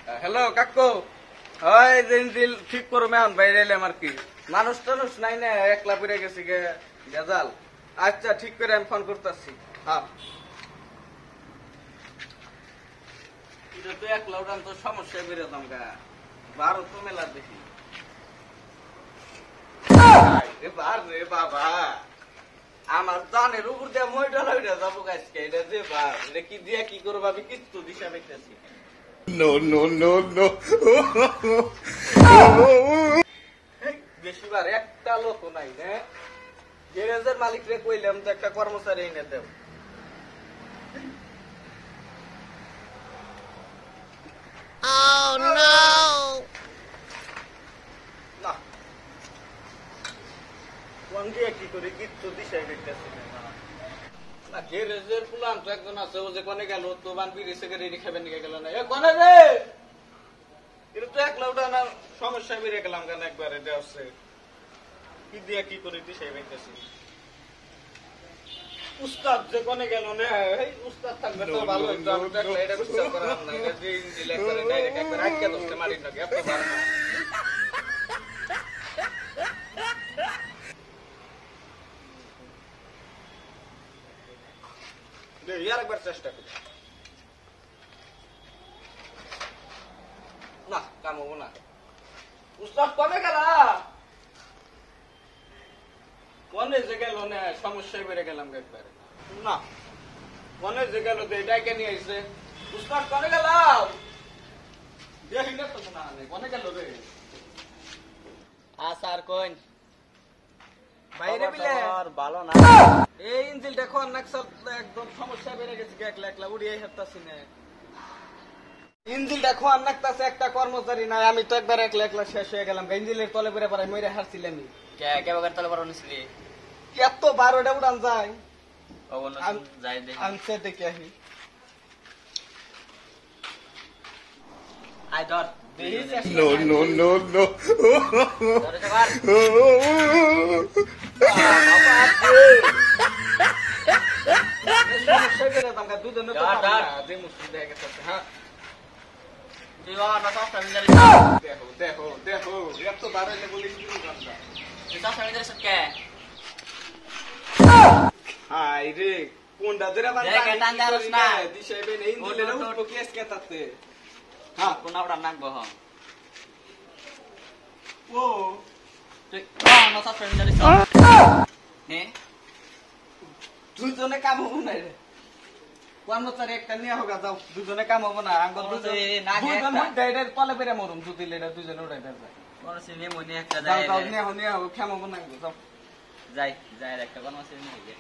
Hello কাকু, হয় দিল ঠিক করো মেহন বাইরে এলাম আর কি। মানুষ টানুষ নাই না, একলা পড়ে গেছি গে গেজাল। আচ্ছা ঠিক করে আমি ফোন করতেছি। হ্যাঁ তুই একলা উঠান তো সমস্যা বেরোতাম গা, বারো তো মেলা দেখি রে বাবা। আমার জানের উপর দিয়ে মইটা লইটা যাবো গাছকে, এটা যে বার এটা কি দিয়া কি করবো আমি কিচ্ছু দিশা পেতেছি। No, no, no, no. বেশি বার একটা লোক নাই না, গ্যারেজের মালিক রে কইলাম তো একটা কর্মচারী এনে দেব। Oh no! না কোন দিয়ে কি করে কিচ্ছু দিশাই পেতেছি না। গ্যারেজের প্লান তো একজন আছে, ও যে কোনে গেল তো বান বিরিছে রেডি খাবেন নিয়ে গেল না। এ কোনে রে, এটা তো একলা উঠা না, সমস্যা বেরিয়ে গেলাম কেন একবারে দেওয়াছে। কি দিয়া কি করে দিশাই পেতেছি। উস্তাদ যে কোনে গেল না, এই উস্তাদ থাকবে তো ভালো হতো। আমি তো একলা এটা বিশ্বাস করাম না, এটা যে ইঞ্জিল একবারে ডাইরেক্ট একবার আটকে দশটা মারি নাকি এত বার না। ইয়ার একবার চেষ্টা করি। না কাম হবো না। উস্তাদ কবে গেল, কনে যে গেল না, সমস্যায় বেড়ে গেলাম একবারে। না কনে যে গেল তো এটাকে নিয়ে আসছে। উস্তাদ কনে গেল দেখি না তো না, কনে গেল রে। স্যার কোন বাইরে বিলে ভালো না। এই ইঞ্জিল দেখো একদম সমস্যা বেড়ে গেছে, একলা একলা উড়িয়ে হাঁটতাছি না। ইঞ্জিল দেখো নাকতাছে, একটা কর্মচারী নাই, আমি তো একবার একলা একলা শেষ হয়ে গেলাম। ইঞ্জিলের তলে পরে পরে মরে হারছিলাম। কেবাগার তলে বড় নিছিলি এত বারোটা উড়ান যায়, যাই দেখি আমি সে দেখে আহি। আই ধর No, no, no, no. ধরে যাবার সমস্যা বেড়ে দামকা দুজনে তো পারবো না, যে মুশকিল হয়ে গেছে। হ্যাঁ তুই বাবা না সব আমি জানি দেখো দেখো দেখো, এত বারোটা বলি শুরু করলা। তুই সব আমি জানি কে হাই রে কোনটা ধরে আমার দেখ, টান দেওয়ার না। দিশাই বেন এই ইঞ্জিলের উঠবো কি আজকে তাতে। হ্যাঁ কোন ওটা নাকবো হ ও তুই বাবা না সব আমি জানি নে দুজনে কাম হবো না রে। কর্মচারী একটা নিয়ে হোক, যাও দুজনে কাম হবো না। আঙ্গল দুজন তলে পেরে মরুম যদি লেটা দুজনে উঠাই দেয়। কোন সিনে মনে একটা যাও যায় যাও নিয়ে হোক খেম হবো না, যাও। যাই যাই একটা কোন সিনে নিয়ে